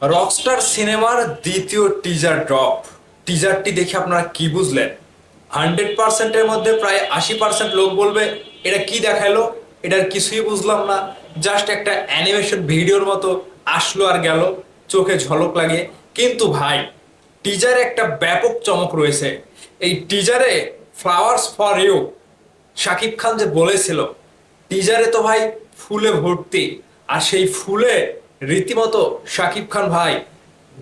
Rockstar সিনেমার দ্বিতীয় teaser drop. টিজারটি দেখে আপনারা কি বুঝলেন? 100%-এর মধ্যে প্রায় 80% লোক বলবে এটা কি দেখাইলো, এটার কিছুই বুঝলাম না, জাস্ট একটা অ্যানিমেশন ভিডিওর মতো আসলো আর গেল, চোখে ঝলক লাগে। কিন্তু ভাই, টিজারে একটা ব্যাপক চমক রয়েছে। এই টিজারে flowers for you Shakib Khan যে বলেছিল, টিজারে তো ভাই ফুলে ভর্তি। আর সেই ফুলে রীতিমতো শাকিব খান ভাই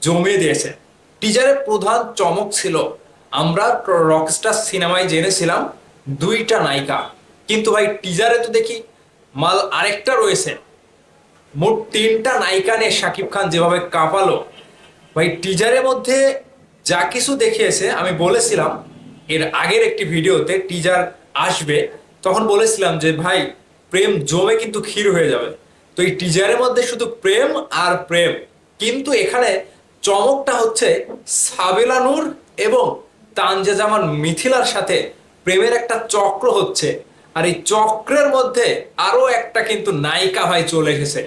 জমিয়ে দিয়েছে। টিজারের প্রধান চমক ছিল, আমরা রকস্টার সিনেমায় জেনেছিলাম দুইটা নায়িকা, কিন্তু ভাই টিজারে তো দেখি মাল আরেকটা রয়েছে। মোট তিনটা নায়িকা নিয়ে শাকিব খান যেভাবে কাঁপালো ভাই টিজারের মধ্যে, যা কিছু দেখিয়েছে। আমি বলেছিলাম এর আগের একটি ভিডিওতে টিজার আসবে, তখন বলেছিলাম যে ভাই প্রেম জমে কিন্তু ক্ষীর হয়ে যাবে। তো এই টিজারের মধ্যে শুধু প্রেম আর প্রেম, কিন্তু এখানে চমকটা হচ্ছে সাবেলা নূর এবং তানজা জামান মিথিলার সাথে প্রেমের একটা চক্র হচ্ছে। আর এই চক্রের মধ্যে আরো একটা কিন্তু নায়িকা ভাই চলে এসেছে।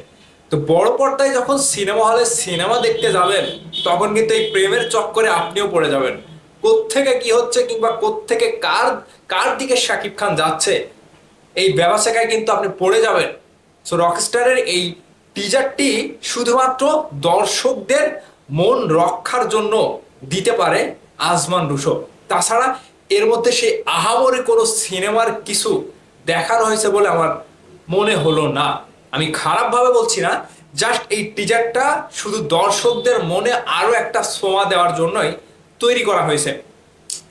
তো বড় পর্দায় যখন সিনেমা হলে সিনেমা দেখতে যাবেন, তখন কিন্তু এই প্রেমের চক্করে আপনিও পড়ে যাবেন। কোত্থেকে কি হচ্ছে কিংবা কোত্থেকে কার কার দিকে শাকিব খান যাচ্ছে, এই ব্যবসায় কিন্তু আপনি পড়ে যাবেন। সো রকস্টারের এই টিজারটি শুধুমাত্র দর্শকদের মন রক্ষার জন্য দিতে পারে আজমান রুশো। তাছাড়া এর মধ্যে সেই আহামরি কোনো সিনেমার কিছু দেখানো হয়েছে বলে আমার মনে হলো না। আমি খারাপভাবে বলছি না, জাস্ট এই টিজারটা শুধু দর্শকদের মনে আরো একটা ছোঁয়া দেওয়ার জন্যই তৈরি করা হয়েছে।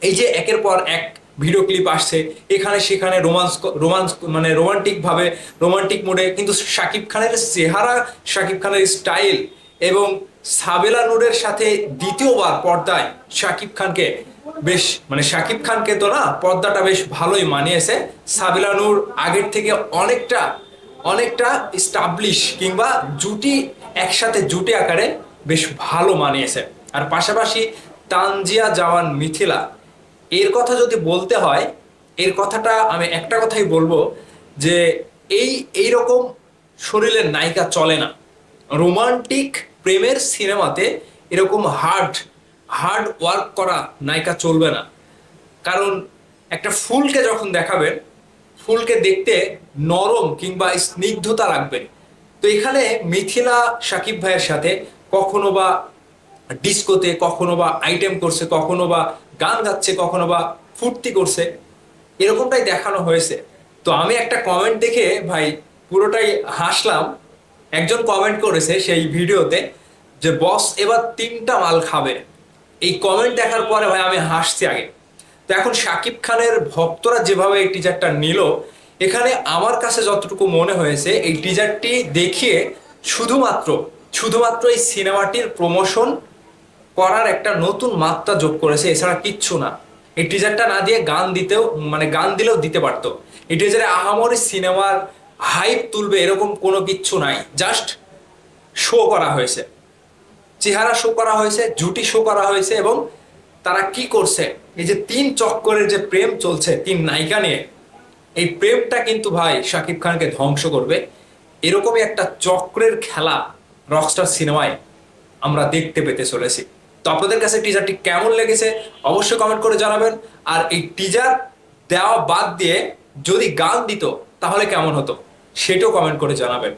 এই যে একের পর এক ভিডিও ক্লিপ আসছে, এখানে সেখানে রোমান্স রোমান্স মানে রোমান্টিক ভাবে, রোমান্টিক মোডে, কিন্তু শাকিব খানের চেহারা, শাকিব খানের স্টাইল এবং সাবেলা নূরের সাথে দ্বিতীয়বার পর্দায় শাকিব খানকে বেশ, মানে শাকিব খানকে তো না, পর্দাটা বেশ ভালোই মানিয়েছে। সাবেলা নূর আগের থেকে অনেকটা অনেকটা স্টাবলিশ কিংবা জুটি, একসাথে জুটি আকারে বেশ ভালো মানিয়েছে। আর পাশাপাশি তানজিয়া জামান মিথিলা, এর কথা যদি বলতে হয়, এর কথাটা আমি একটা কথাই বলবো যে এই রকম শরীরের নায়িকা চলে না। রোমান্টিক প্রেমের সিনেমাতে এরকম হার্ড হার্ড ওয়ার্ক করা নায়িকা চলবে না। কারণ একটা ফুলকে যখন দেখাবেন, ফুলকে দেখতে নরম কিংবা স্নিগ্ধতা লাগবে। তো এখানে মিথিলা শাকিব ভাইয়ের সাথে কখনো বা ডিস্কোতে, কখনো বা আইটেম করছে, কখনো বা গান গাচ্ছে, কখনো বা ফুর্তি করছে, এরকমটাই দেখানো হয়েছে। তো আমি একটা কমেন্ট দেখে ভাই পুরোটাই হাসলাম। একজন কমেন্ট করেছে সেই ভিডিওতে যে বস এবার তিনটা মাল খাবে। এই কমেন্ট দেখার পরে ভাই আমি হাসছি আগে। তো এখন শাকিব খানের ভক্তরা যেভাবে এই টিজারটা নিল, এখানে আমার কাছে যতটুকু মনে হয়েছে, এই টিজারটি দেখিয়ে শুধুমাত্র শুধুমাত্র এই সিনেমাটির প্রমোশন করার একটা নতুন মাত্রা যোগ করেছে, এছাড়া কিচ্ছু না। এই টিজারটা না দিয়ে গান দিতেও, মানে গান দিলেও দিতে পারতো। এই টিজারে আহামরি সিনেমার হাইপ তুলবে এরকম কোনো কিচ্ছু নাই, জাস্ট শো করা হয়েছে, চেহারা শো করা হয়েছে, জুটি শো করা হয়েছে, এবং তারা কি করছে, এই যে তিন চক্করের যে প্রেম চলছে তিন নায়িকা নিয়ে, এই প্রেমটা কিন্তু ভাই শাকিব খানকে ধ্বংস করবে। এরকমই একটা চক্রের খেলা রকস্টার সিনেমায় আমরা দেখতে পেতে চলেছি। তো আপনাদের কাছে টিজারটি কেমন লেগেছে অবশ্যই কমেন্ট করে জানাবেন। আর এই টিজার দেওয়া বাদ দিয়ে যদি গান দিত তাহলে কেমন হতো সেটাও কমেন্ট করে জানাবেন।